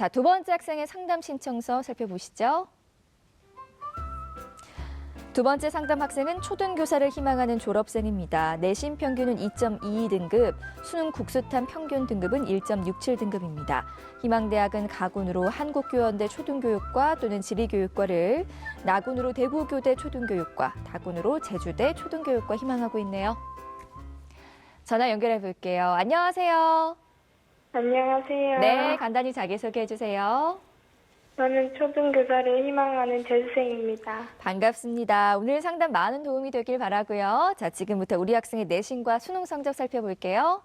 자, 두 번째 학생의 상담 신청서 살펴보시죠. 두 번째 상담 학생은 초등교사를 희망하는 졸업생입니다. 내신 평균은 2.22등급, 수능 국수탐 평균 등급은 1.67등급입니다. 희망대학은 가군으로 한국교원대 초등교육과 또는 지리교육과를, 나군으로 대구교대 초등교육과, 다군으로 제주대 초등교육과 희망하고 있네요. 전화 연결해 볼게요. 안녕하세요. 안녕하세요. 네, 간단히 자기소개해 주세요. 저는 초등교사를 희망하는 재수생입니다. 반갑습니다. 오늘 상담 많은 도움이 되길 바라고요. 자, 지금부터 우리 학생의 내신과 수능 성적 살펴볼게요.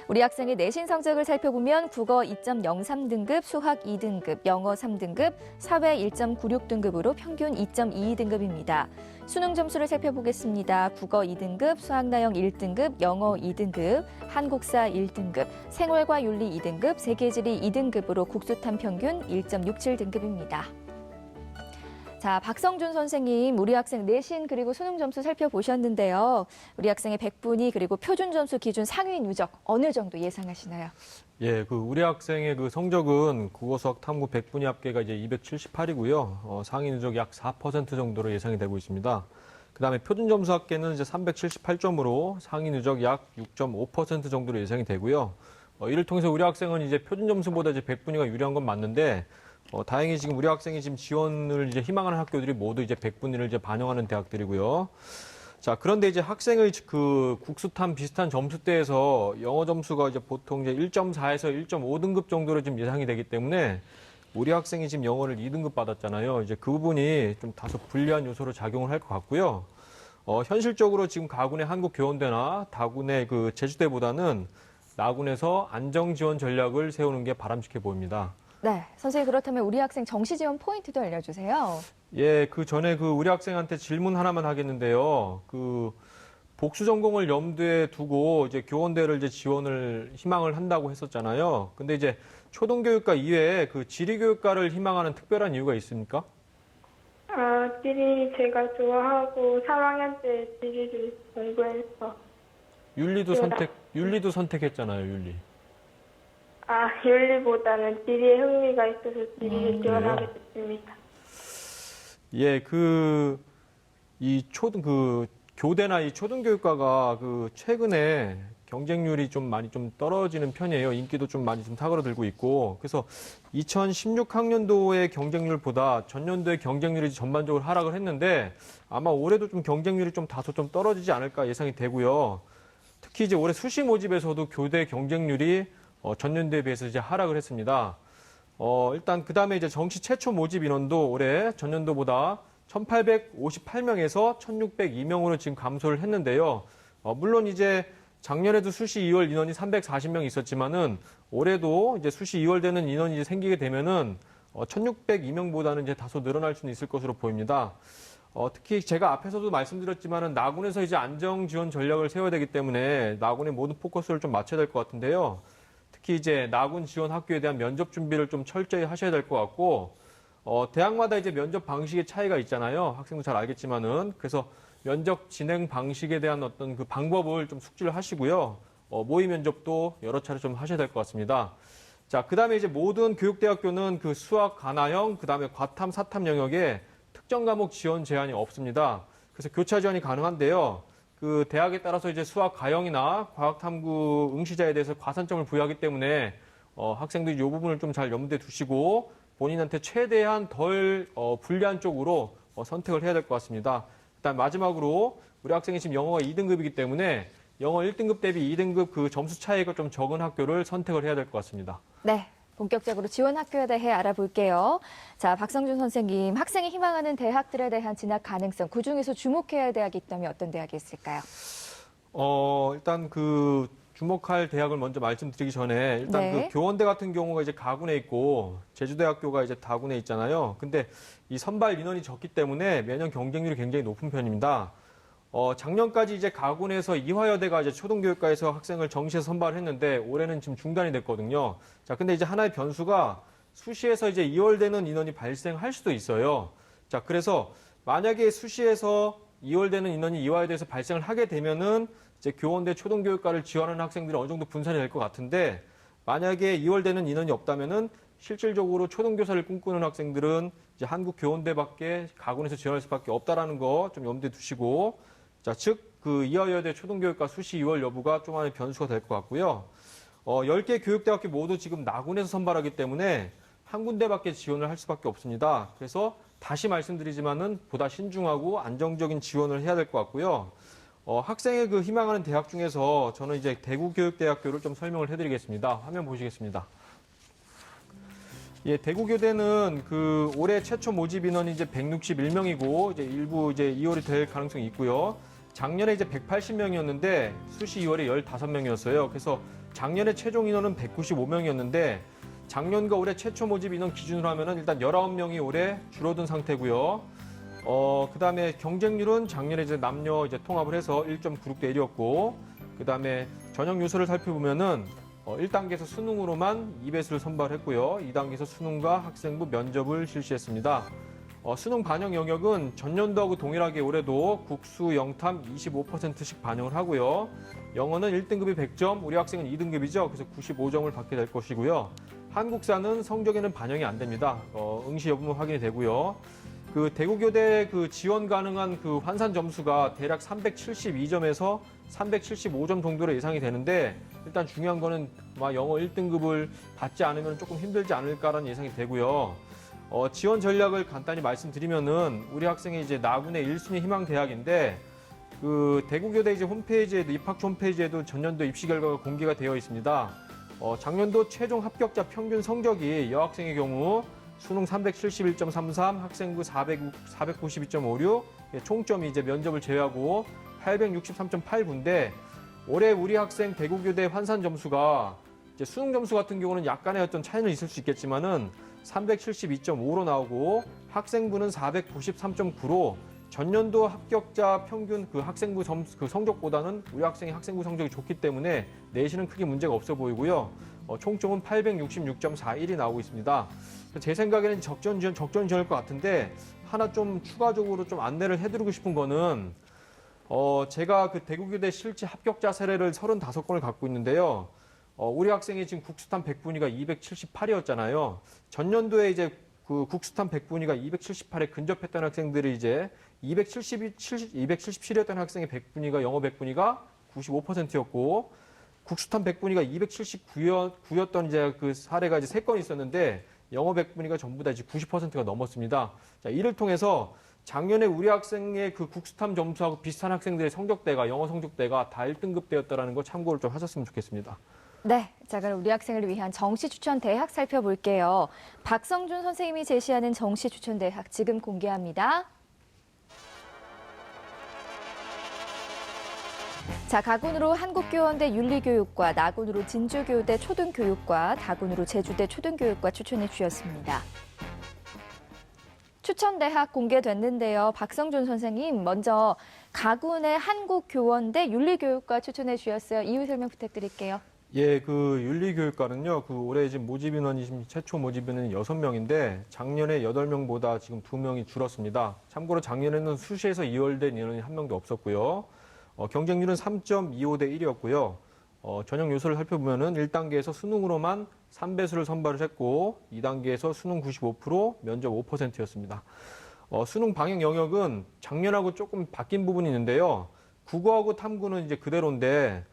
우리 학생의 내신 성적을 살펴보면 국어 2.03등급, 수학 2등급, 영어 3등급, 사회 1.96등급으로 평균 2.22등급입니다. 수능 점수를 살펴보겠습니다. 국어 2등급, 수학나영 1등급, 영어 2등급, 한국사 1등급, 생활과 윤리 2등급, 세계지리 2등급으로 국수탐 평균 1.67등급입니다. 자, 박성준 선생님, 우리 학생 내신 그리고 수능 점수 살펴보셨는데요. 우리 학생의 100분위 그리고 표준 점수 기준 상위 누적 어느 정도 예상하시나요? 예, 우리 학생의 성적은 국어 수학 탐구 100분위 합계가 이제 278이고요. 상위 누적 약 4% 정도로 예상이 되고 있습니다. 그다음에 표준 점수 합계는 이제 378점으로 상위 누적 약 6.5% 정도로 예상이 되고요. 이를 통해서 우리 학생은 이제 표준 점수보다 이제 100분위가 유리한 건 맞는데 다행히 지금 우리 학생이 지금 지원을 이제 희망하는 학교들이 모두 이제 100분위를 이제 반영하는 대학들이고요. 자, 그런데 이제 학생의 국수탐 비슷한 점수대에서 영어 점수가 이제 보통 이제 1.4에서 1.5등급 정도로 지금 예상이 되기 때문에 우리 학생이 지금 영어를 2등급 받았잖아요. 이제 그 부분이 좀 다소 불리한 요소로 작용을 할 것 같고요. 현실적으로 지금 가군의 한국교원대나 다군의 제주대보다는 나군에서 안정 지원 전략을 세우는 게 바람직해 보입니다. 네, 선생님 그렇다면 우리 학생 정시 지원 포인트도 알려주세요. 예, 전에 우리 학생한테 질문 하나만 하겠는데요. 복수 전공을 염두에 두고 이제 교원대를 이제 지원을 희망을 한다고 했었잖아요. 근데 이제 초등교육과 이외에 지리교육과를 희망하는 특별한 이유가 있습니까? 지리 제가 좋아하고 3학년 때 지리를 공부해서. 윤리도 선택했잖아요, 윤리. 윤리보다는 지리에 흥미가 있어서 지리를 지원하게 됐습니다. 예, 교대나 이 초등교육과가 최근에 경쟁률이 좀 많이 좀 떨어지는 편이에요. 인기도 좀 많이 좀 사그라들고 있고. 그래서 2016학년도의 경쟁률보다 전년도의 경쟁률이 전반적으로 하락을 했는데 아마 올해도 좀 경쟁률이 좀 다소 좀 떨어지지 않을까 예상이 되고요. 특히 이제 올해 수시 모집에서도 교대 경쟁률이 전년도에 비해서 이제 하락을 했습니다. 일단 그다음에 이제 정시 최초 모집 인원도 올해 전년도보다 1,858명에서 1,602명으로 지금 감소를 했는데요. 물론 이제 작년에도 수시 2월 인원이 340명 있었지만은 올해도 이제 수시 2월 되는 인원이 이제 생기게 되면은 1,602명보다는 이제 다소 늘어날 수는 있을 것으로 보입니다. 특히 제가 앞에서도 말씀드렸지만은 나군에서 이제 안정 지원 전략을 세워야 되기 때문에 나군의 모든 포커스를 좀 맞춰야 될 것 같은데요. 특히 이제 나군 지원 학교에 대한 면접 준비를 좀 철저히 하셔야 될 것 같고, 대학마다 이제 면접 방식의 차이가 있잖아요. 학생도 잘 알겠지만은. 그래서 면접 진행 방식에 대한 어떤 방법을 좀 숙지를 하시고요. 모의 면접도 여러 차례 좀 하셔야 될 것 같습니다. 자, 그 다음에 이제 모든 교육대학교는 수학 가나형, 그 다음에 과탐, 사탐 영역에 특정 과목 지원 제한이 없습니다. 그래서 교차 지원이 가능한데요. 대학에 따라서 이제 수학 가형이나 과학탐구 응시자에 대해서 과산점을 부여하기 때문에 학생들이 이 부분을 좀 잘 염두에 두시고 본인한테 최대한 덜 불리한 쪽으로 선택을 해야 될 것 같습니다. 일단 마지막으로 우리 학생이 지금 영어가 2등급이기 때문에 영어 1등급 대비 2등급 점수 차이가 좀 적은 학교를 선택을 해야 될 것 같습니다. 네. 본격적으로 지원 학교에 대해 알아볼게요. 자, 박성준 선생님, 학생이 희망하는 대학들에 대한 진학 가능성, 그중에서 주목해야 할 대학이 있다면 어떤 대학이 있을까요? 일단 주목할 대학을 먼저 말씀드리기 전에 일단 네. 교원대 같은 경우가 이제 가군에 있고 제주대학교가 이제 다군에 있잖아요. 근데 이 선발 인원이 적기 때문에 매년 경쟁률이 굉장히 높은 편입니다. 작년까지 이제 가군에서 이화여대가 이제 초등교육과에서 학생을 정시에서 선발했는데 올해는 지금 중단이 됐거든요. 자, 근데 이제 하나의 변수가 수시에서 이제 2월 되는 인원이 발생할 수도 있어요. 자, 그래서 만약에 수시에서 2월 되는 인원이 이화여대에서 발생을 하게 되면은 이제 교원대 초등교육과를 지원하는 학생들이 어느 정도 분산이 될 것 같은데 만약에 2월되는 인원이 없다면은 실질적으로 초등교사를 꿈꾸는 학생들은 이제 한국교원대밖에 가군에서 지원할 수밖에 없다라는 거 좀 염두에 두시고, 자, 즉 그 이화여대 초등교육과 수시 2월 여부가 좀 안에 변수가 될 것 같고요. 10개 교육대학교 모두 지금 나군에서 선발하기 때문에 한 군데밖에 지원을 할 수밖에 없습니다. 그래서 다시 말씀드리지만은 보다 신중하고 안정적인 지원을 해야 될 것 같고요. 학생의 그 희망하는 대학 중에서 저는 이제 대구교육대학교를 좀 설명을 해드리겠습니다. 화면 보시겠습니다. 예, 대구교대는 그 올해 최초 모집 인원이 이제 161명이고 이제 일부 이제 2월이 될 가능성이 있고요. 작년에 이제 180명이었는데 수시 2월에 15명이었어요. 그래서 작년에 최종 인원은 195명이었는데 작년과 올해 최초 모집 인원 기준으로 하면은 일단 19명이 올해 줄어든 상태고요. 그다음에 경쟁률은 작년에 이제 남녀 이제 통합을 해서 1.96대 1이었고, 그다음에 전형 요소를 살펴보면은 1단계에서 수능으로만 2배수를 선발했고요. 2단계에서 수능과 학생부 면접을 실시했습니다. 수능 반영 영역은 전년도하고 동일하게 올해도 국수, 영탐 25%씩 반영을 하고요. 영어는 1등급이 100점, 우리 학생은 2등급이죠. 그래서 95점을 받게 될 것이고요. 한국사는 성적에는 반영이 안 됩니다. 응시 여부는 확인이 되고요. 그 대구교대 그 지원 가능한 그 환산 점수가 대략 372점에서 375점 정도로 예상이 되는데, 일단 중요한 거는 아마 영어 1등급을 받지 않으면 조금 힘들지 않을까라는 예상이 되고요. 지원 전략을 간단히 말씀드리면은 우리 학생이 이제 나군의 1순위 희망 대학인데, 그 대구교대 이제 홈페이지에도, 입학처 홈페이지에도 전년도 입시 결과가 공개가 되어 있습니다. 작년도 최종 합격자 평균 성적이 여학생의 경우 수능 371.33, 학생부 492.56, 총점이 이제 면접을 제외하고 863.89인데, 올해 우리 학생 대구교대 환산 점수가 이제 수능 점수 같은 경우는 약간의 어떤 차이는 있을 수 있겠지만은 372.5로 나오고 학생부는 493.9로 전년도 합격자 평균 그 학생부 점수 그 성적보다는 우리 학생의 학생부 성적이 좋기 때문에 내신은 크게 문제가 없어 보이고요. 총점은 866.41이 나오고 있습니다. 제 생각에는 적정 지원일 것 같은데, 하나 좀 추가적으로 좀 안내를 해드리고 싶은 거는, 제가 그 대구교대 실제 합격자 사례를 35건을 갖고 있는데요. 우리 학생이 지금 국수탄 100분위가 278이었잖아요. 전년도에 이제 그 국수탄 100분위가 278에 근접했던 학생들이 이제 277이었던 학생의 100분위가 영어 100분위가 95%였고, 국수탄 100분위가 279였던 이제 그 사례가 이제 3건 있었는데 영어 100분위가 전부 다 이제 90%가 넘었습니다. 자, 이를 통해서 작년에 우리 학생의 그 국수탐 점수하고 비슷한 학생들의 성적대가, 영어 성적대가 다 1등급대였다라는 거 참고를 좀 하셨으면 좋겠습니다. 네, 자 그럼 우리 학생을 위한 정시 추천 대학 살펴볼게요. 박성준 선생님이 제시하는 정시 추천 대학 지금 공개합니다. 자, 가군으로 한국교원대 윤리교육과, 나군으로 진주교대 초등교육과, 다군으로 제주대 초등교육과 추천해 주셨습니다. 추천대학 공개됐는데요. 박성준 선생님, 먼저 가군의 한국교원대 윤리교육과 추천해 주셨어요. 이유 설명 부탁드릴게요. 예, 그 윤리교육과는요, 그 올해 지금 모집 인원이 지금 최초 모집 인원이 6명인데 작년에 8명보다 지금 2명이 줄었습니다. 참고로 작년에는 수시에서 2월된 인원이 1명도 없었고요. 경쟁률은 3.25대 1이었고요. 전형 요소를 살펴보면은 1단계에서 수능으로만 3배수를 선발을 했고, 2단계에서 수능 95%, 면접 5%였습니다. 수능 방역 영역은 작년하고 조금 바뀐 부분이 있는데요. 국어하고 탐구는 이제 그대로인데,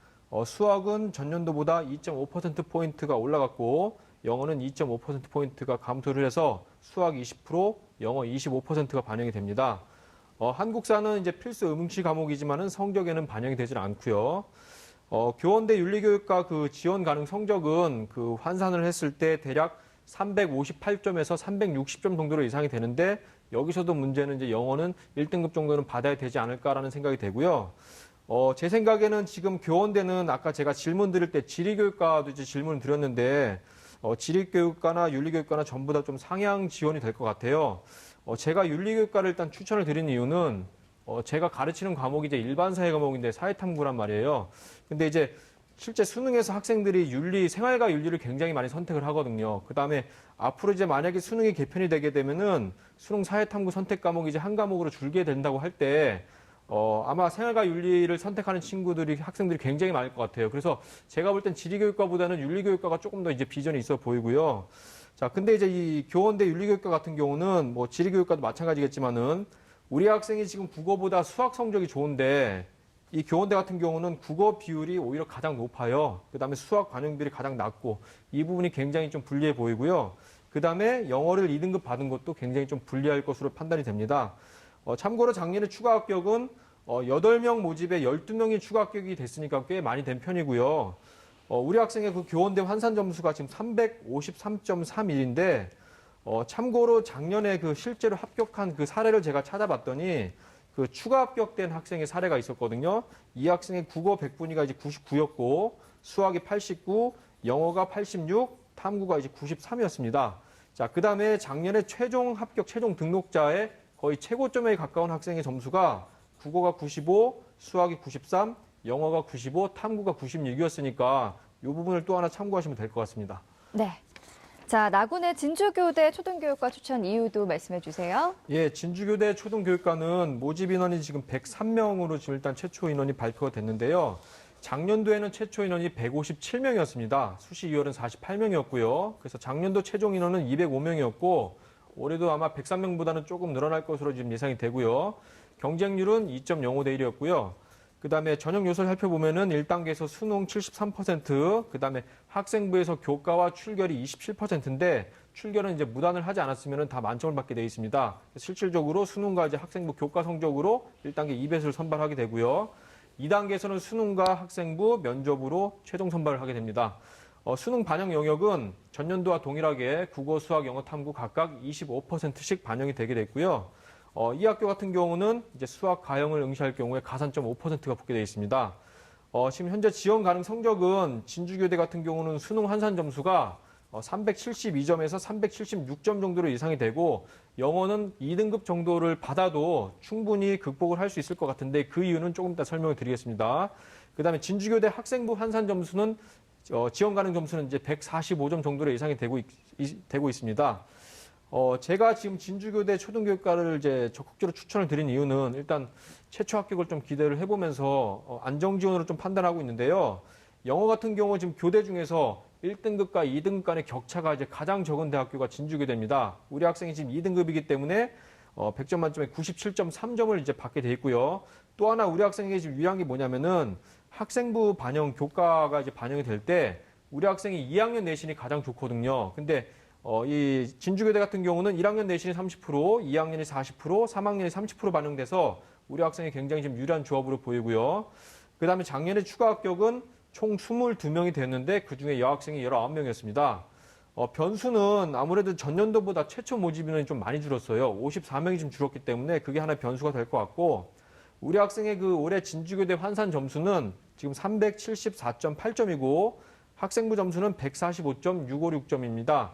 수학은 전년도보다 2.5%포인트가 올라갔고, 영어는 2.5%포인트가 감소를 해서 수학 20%, 영어 25%가 반영이 됩니다. 한국사는 이제 필수 응시 과목이지만은 성적에는 반영이 되질 않고요. 교원대 윤리교육과 그 지원 가능 성적은 그 환산을 했을 때 대략 358점에서 360점 정도로 예상이 되는데, 여기서도 문제는 이제 영어는 1등급 정도는 받아야 되지 않을까라는 생각이 되고요. 제 생각에는 지금 교원대는 아까 제가 질문 드릴 때 지리교육과도 이제 질문을 드렸는데, 지리교육과나 윤리교육과나 전부 다 좀 상향 지원이 될 것 같아요. 제가 윤리교육과를 일단 추천을 드린 이유는, 제가 가르치는 과목이 이제 일반사회 과목인데 사회탐구란 말이에요. 근데 이제 실제 수능에서 학생들이 생활과 윤리를 굉장히 많이 선택을 하거든요. 그 다음에 앞으로 이제 만약에 수능이 개편이 되게 되면은 수능 사회탐구 선택 과목이 이제 한 과목으로 줄게 된다고 할 때, 아마 생활과 윤리를 선택하는 학생들이 굉장히 많을 것 같아요. 그래서 제가 볼 땐 지리교육과보다는 윤리교육과가 조금 더 이제 비전이 있어 보이고요. 자, 근데 이제 이 교원대 윤리교육과 같은 경우는 뭐 지리교육과도 마찬가지겠지만은 우리 학생이 지금 국어보다 수학 성적이 좋은데 이 교원대 같은 경우는 국어 비율이 오히려 가장 높아요. 그다음에 수학 반영비율이 가장 낮고 이 부분이 굉장히 좀 불리해 보이고요. 그다음에 영어를 2등급 받은 것도 굉장히 좀 불리할 것으로 판단이 됩니다. 참고로 작년에 추가 합격은 8명 모집에 12명이 추가 합격이 됐으니까 꽤 많이 된 편이고요. 우리 학생의 그 교원대 환산 점수가 지금 353.31인데 참고로 작년에 그 실제로 합격한 그 사례를 제가 찾아봤더니 그 추가 합격된 학생의 사례가 있었거든요. 이 학생의 국어 100분위가 이제 99였고 수학이 89, 영어가 86, 탐구가 이제 93이었습니다. 자, 그다음에 작년에 최종 합격, 최종 등록자의 거의 최고점에 가까운 학생의 점수가 국어가 95, 수학이 93, 영어가 95, 탐구가 96이었으니까 이 부분을 또 하나 참고하시면 될 것 같습니다. 네. 자, 나군의 진주교대 초등교육과 추천 이유도 말씀해 주세요. 예, 진주교대 초등교육과는 모집 인원이 지금 103명으로 지금 일단 최초 인원이 발표가 됐는데요. 작년도에는 최초 인원이 157명이었습니다. 수시 2월은 48명이었고요. 그래서 작년도 최종 인원은 205명이었고 올해도 아마 103명보다는 조금 늘어날 것으로 지금 예상이 되고요. 경쟁률은 2.05대 1이었고요. 그다음에 전형 요소를 살펴보면은 1단계에서 수능 73%, 그다음에 학생부에서 교과와 출결이 27%인데 출결은 이제 무단을 하지 않았으면은 다 만점을 받게 되어 있습니다. 실질적으로 수능과 이제 학생부 교과 성적으로 1단계 2배수를 선발하게 되고요. 2단계에서는 수능과 학생부 면접으로 최종 선발을 하게 됩니다. 수능 반영 영역은 전년도와 동일하게 국어, 수학, 영어, 탐구 각각 25%씩 반영이 되게 됐고요. 이 학교 같은 경우는 이제 수학 가형을 응시할 경우에 가산점 5%가 붙게 되어 있습니다. 지금 현재 지원 가능 성적은 진주교대 같은 경우는 수능 환산 점수가 372점에서 376점 정도로 예상이 되고 영어는 2등급 정도를 받아도 충분히 극복을 할 수 있을 것 같은데 그 이유는 조금 이따 설명을 드리겠습니다. 그다음에 진주교대 학생부 환산 점수는 지원 가능 점수는 이제 145점 정도로 예상이 되고 있습니다. 제가 지금 진주교대 초등교육과를 이제 적극적으로 추천을 드린 이유는 일단 최초 합격을 좀 기대를 해보면서 안정 지원으로 좀 판단하고 있는데요. 영어 같은 경우 지금 교대 중에서 1등급과 2등급 간의 격차가 이제 가장 적은 대학교가 진주교대입니다. 우리 학생이 지금 2등급이기 때문에 100점 만점에 97.3점을 이제 받게 돼 있고요. 또 하나 우리 학생에게 지금 유리한 게 뭐냐면은 학생부 반영 교과가 이제 반영이 될 때 우리 학생이 2학년 내신이 가장 좋거든요. 근데 이 진주교대 같은 경우는 1학년 내신이 30%, 2학년이 40%, 3학년이 30% 반영돼서 우리 학생이 굉장히 좀 유리한 조합으로 보이고요. 그다음에 작년에 추가 합격은 총 22명이 됐는데 그중에 여학생이 19명이었습니다. 변수는 아무래도 전년도보다 최초 모집 인원이 좀 많이 줄었어요. 54명이 좀 줄었기 때문에 그게 하나의 변수가 될 것 같고 우리 학생의 그 올해 진주교대 환산 점수는 지금 374.8점이고 학생부 점수는 145.656점입니다.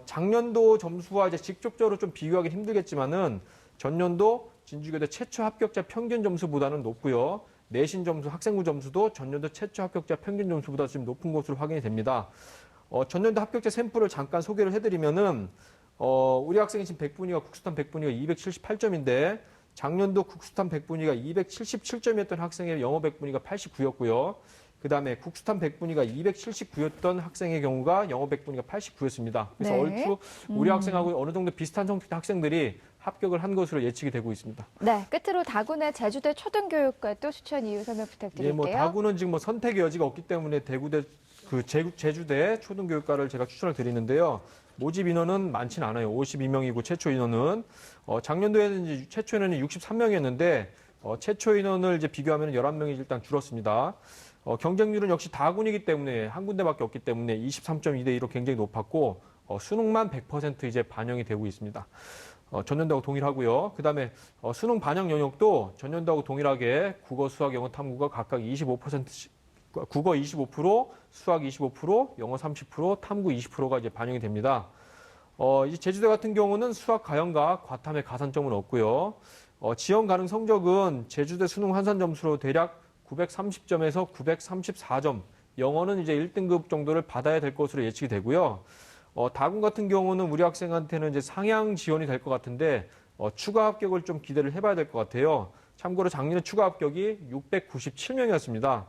작년도 점수와 이제 직접적으로 좀 비교하기 힘들겠지만은 전년도 진주교대 최초 합격자 평균 점수보다는 높고요. 내신 점수, 학생부 점수도 전년도 최초 합격자 평균 점수보다 지금 높은 것으로 확인이 됩니다. 전년도 합격자 샘플을 잠깐 소개를 해드리면은 우리 학생이 지금 100분위가 국수탄 100분위가 278점인데 작년도 국수탄 100분위가 277점이었던 학생의 영어 100분위가 89였고요. 그다음에 국수탄 100분위가 279였던 학생의 경우가 영어 100분위가 89였습니다. 그래서 네. 얼추 우리 학생하고 어느 정도 비슷한 성격의 학생들이 합격을 한 것으로 예측이 되고 있습니다. 네, 끝으로 다군의 제주대 초등교육과 또 추천 이유 설명 부탁드릴게요. 예, 뭐 다구는 지금 뭐 선택의 여지가 없기 때문에 제주대 초등교육과를 제가 추천을 드리는데요. 모집 인원은 많지는 않아요. 52명이고 최초 인원은 작년도에는 이제 최초 인원이 63명이었는데 최초 인원을 이제 비교하면 11명이 일단 줄었습니다. 경쟁률은 역시 다군이기 때문에 한 군데밖에 없기 때문에 23.2대 2로 굉장히 높았고 수능만 100% 이제 반영이 되고 있습니다. 전년도하고 동일하고요. 그다음에 수능 반영 영역도 전년도하고 동일하게 국어, 수학, 영어, 탐구가 각각 25%씩 국어 25%, 수학 25%, 영어 30%, 탐구 20%가 이제 반영이 됩니다. 이 제주대 같은 경우는 수학 가형과 과탐의 가산점은 없고요. 지원 가능 성적은 제주대 수능 환산 점수로 대략 930점에서 934점, 영어는 이제 1등급 정도를 받아야 될 것으로 예측이 되고요. 다군 같은 경우는 우리 학생한테는 이제 상향 지원이 될 것 같은데 추가 합격을 좀 기대를 해봐야 될 것 같아요. 참고로 작년에 추가 합격이 697명이었습니다.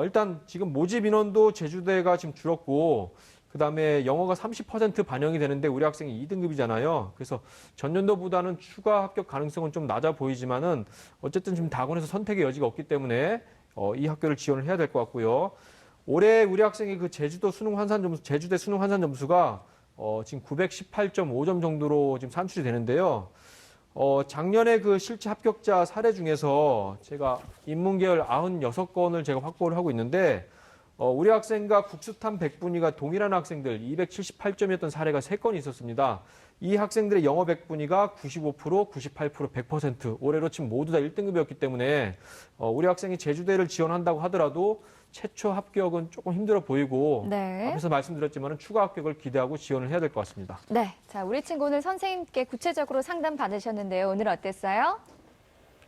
일단 지금 모집 인원도 제주대가 지금 줄었고, 그다음에 영어가 30% 반영이 되는데 우리 학생이 2등급이잖아요. 그래서 전년도보다는 추가 합격 가능성은 좀 낮아 보이지만은 어쨌든 지금 다군에서 선택의 여지가 없기 때문에 이 학교를 지원을 해야 될 것 같고요. 올해 우리 학생이 그 제주대 수능 환산 점수가 지금 918.5점 정도로 지금 산출이 되는데요. 작년에 그 실제 합격자 사례 중에서 제가 인문계열 96건을 제가 확보를 하고 있는데, 우리 학생과 국수탐 100분위가 동일한 학생들 278점이었던 사례가 3건이 있었습니다. 이 학생들의 영어 100분위가 95%, 98%, 100% 올해로 지금 모두 다 1등급이었기 때문에 우리 학생이 제주대를 지원한다고 하더라도 최초 합격은 조금 힘들어 보이고 네. 앞에서 말씀드렸지만 추가 합격을 기대하고 지원을 해야 될 것 같습니다. 네. 자, 우리 친구 오늘 선생님께 구체적으로 상담 받으셨는데요. 오늘 어땠어요?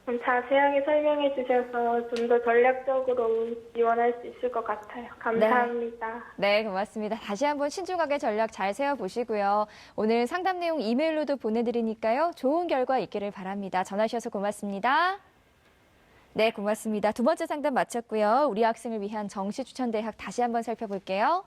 자세하게 설명해 주셔서 좀 더 전략적으로 지원할 수 있을 것 같아요. 감사합니다. 네, 고맙습니다. 다시 한번 신중하게 전략 잘 세워보시고요. 오늘 상담 내용 이메일로도 보내드리니까요. 좋은 결과 있기를 바랍니다. 전화 주셔서 고맙습니다. 네, 고맙습니다. 두 번째 상담 마쳤고요. 우리 학생을 위한 정시 추천대학 다시 한번 살펴볼게요.